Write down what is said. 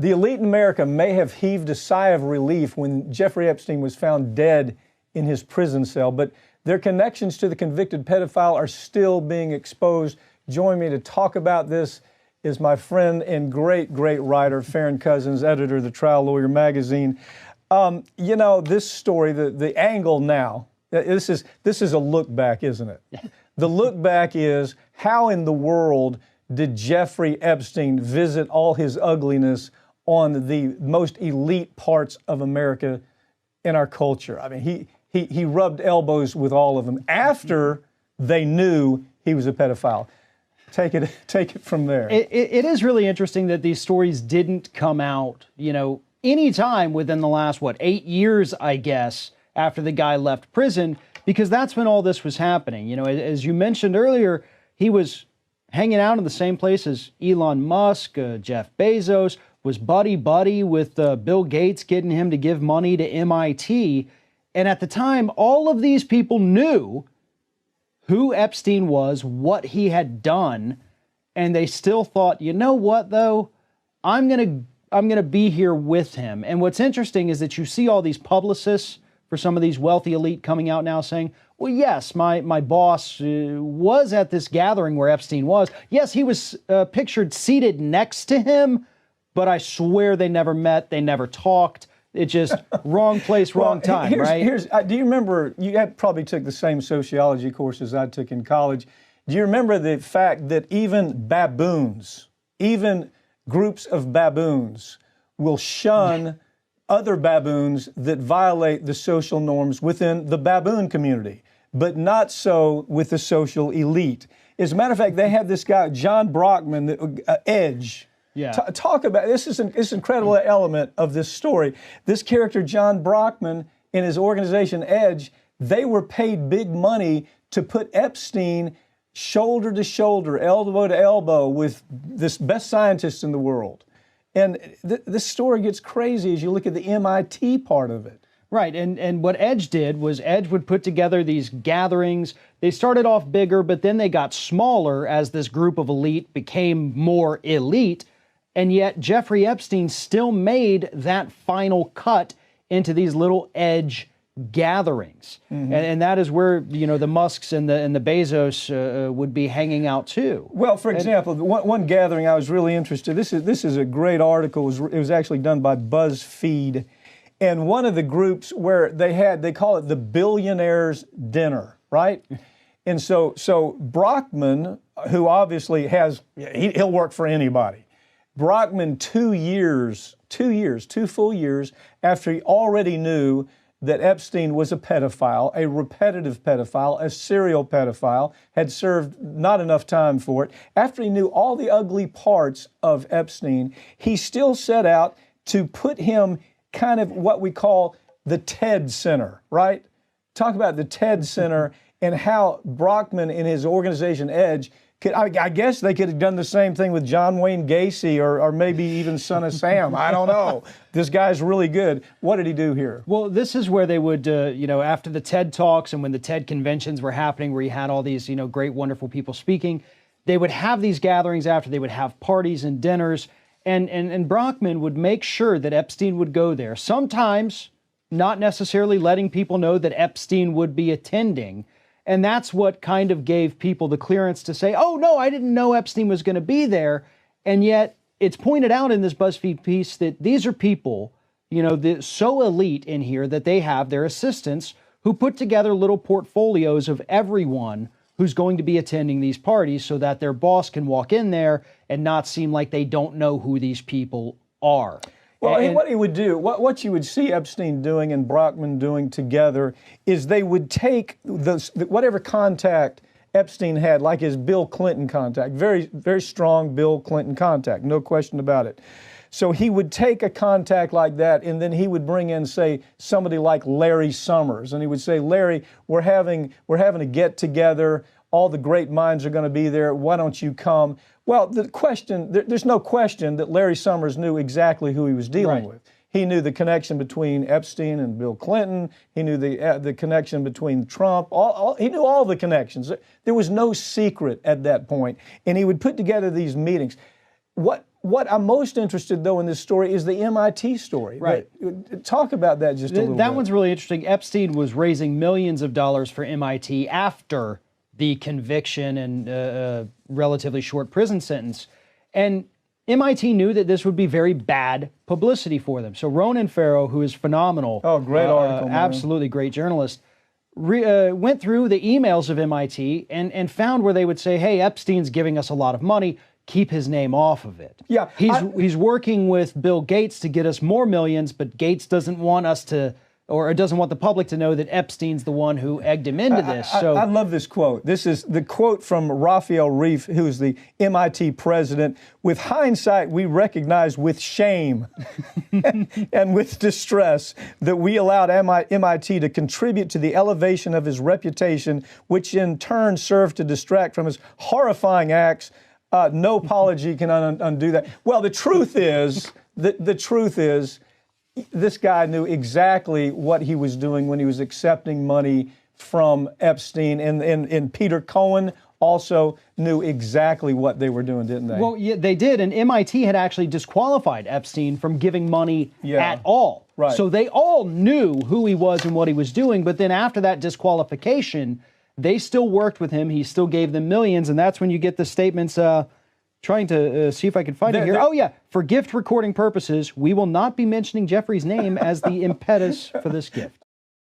The elite in America may have heaved a sigh of relief when Jeffrey Epstein was found dead in his prison cell, but their connections to the convicted pedophile are still being exposed. Join me to talk about this is my friend and great writer, Farron Cousins, editor of the Trial Lawyer magazine. You know, this story, the angle now, this is a look back, isn't it? The look back is, how in the world did Jeffrey Epstein visit all his ugliness on the most elite parts of America in our culture? I mean, he rubbed elbows with all of them after they knew he was a pedophile. Take it from there. It is really interesting that these stories didn't come out, you know, any time within the last, 8 years, I guess, after the guy left prison, because that's when all this was happening. You know, as you mentioned earlier, he was hanging out in the same place as Elon Musk, Jeff Bezos, was buddy with Bill Gates, getting him to give money to MIT. And at the time, all of these people knew who Epstein was, what he had done, and they still thought, you know what, though, I'm gonna be here with him. And what's interesting is that you see all these publicists for some of these wealthy elite coming out now saying, well, yes, my boss was at this gathering where Epstein was. Yes, he was pictured seated next to him, but I swear they never met, they never talked. It's just wrong place, wrong time, right? Do you remember, you probably took the same sociology courses I took in college. Do you remember the fact that even baboons, even groups of baboons will shun other baboons that violate the social norms within the baboon community, but not so with the social elite? As a matter of fact, they had this guy, John Brockman, Edge. Yeah. Talk about this is an incredible element of this story. This character, John Brockman, and his organization Edge, they were paid big money to put Epstein shoulder to shoulder, elbow to elbow with this best scientist in the world. And this story gets crazy as you look at the MIT part of it. Right, and what Edge did was Edge would put together these gatherings. They started off bigger, but then they got smaller as this group of elite became more elite. And yet Jeffrey Epstein still made that final cut into these little Edge gatherings. Mm-hmm. And that is where, you know, the Musks and the Bezos would be hanging out too. Well, for example, one gathering I was really interested, this is a great article. It was actually done by BuzzFeed. And one of the groups where they call it the Billionaires Dinner, right? And so Brockman, who obviously he'll work for anybody. Brockman, 2 full years after he already knew that Epstein was a pedophile, a repetitive pedophile, a serial pedophile, had served not enough time for it. After he knew all the ugly parts of Epstein, he still set out to put him kind of what we call the TED Center, right? Talk about the TED Center and how Brockman and his organization Edge, I guess they could have done the same thing with John Wayne Gacy or maybe even Son of Sam. I don't know. This guy's really good. What did he do here? Well, this is where they would, after the TED Talks and when the TED conventions were happening, where you had all these, great, wonderful people speaking, they would have these gatherings after. They would have parties and dinners. And Brockman would make sure that Epstein would go there. Sometimes not necessarily letting people know that Epstein would be attending. And that's what kind of gave people the clearance to say, oh, no, I didn't know Epstein was going to be there. And yet it's pointed out in this BuzzFeed piece that these are people, so elite in here that they have their assistants who put together little portfolios of everyone who's going to be attending these parties so that their boss can walk in there and not seem like they don't know who these people are. Well, what he would do, what you would see Epstein doing and Brockman doing together is they would take whatever contact Epstein had, like his Bill Clinton contact, very, very strong Bill Clinton contact, no question about it. So he would take a contact like that, and then he would bring in, say, somebody like Larry Summers, and he would say, Larry, we're having a get together. All the great minds are going to be there. Why don't you come? Well, there's no question that Larry Summers knew exactly who he was dealing with. He knew the connection between Epstein and Bill Clinton. He knew the connection between Trump. He knew all the connections. There was no secret at that point. And he would put together these meetings. What What I'm most interested, though, in this story is the MIT story. Right. Talk about that just a little bit. That one's really interesting. Epstein was raising millions of dollars for MIT after the conviction and relatively short prison sentence. And MIT knew that this would be very bad publicity for them. So Ronan Farrow, who is phenomenal. Oh, great article, man. Absolutely great journalist. Went through the emails of MIT and found where they would say, hey, Epstein's giving us a lot of money. Keep his name off of it. Yeah, he's working with Bill Gates to get us more millions, but Gates doesn't want us to, or doesn't want the public to know that Epstein's the one who egged him into this. So I love this quote. This is the quote from Raphael Reif, who's the MIT president. With hindsight, we recognize with shame and with distress that we allowed MIT to contribute to the elevation of his reputation, which in turn served to distract from his horrifying acts. No apology can undo that. Well, the truth is, this guy knew exactly what he was doing when he was accepting money from Epstein, and Peter Cohen also knew exactly what they were doing, didn't they? Well, yeah, they did, and MIT had actually disqualified Epstein from giving money at all. Right. So they all knew who he was and what he was doing, but then after that disqualification, they still worked with him. He still gave them millions, and that's when you get the statements, trying to see if I can find it here. Oh, yeah. For gift recording purposes, we will not be mentioning Jeffrey's name as the impetus for this gift.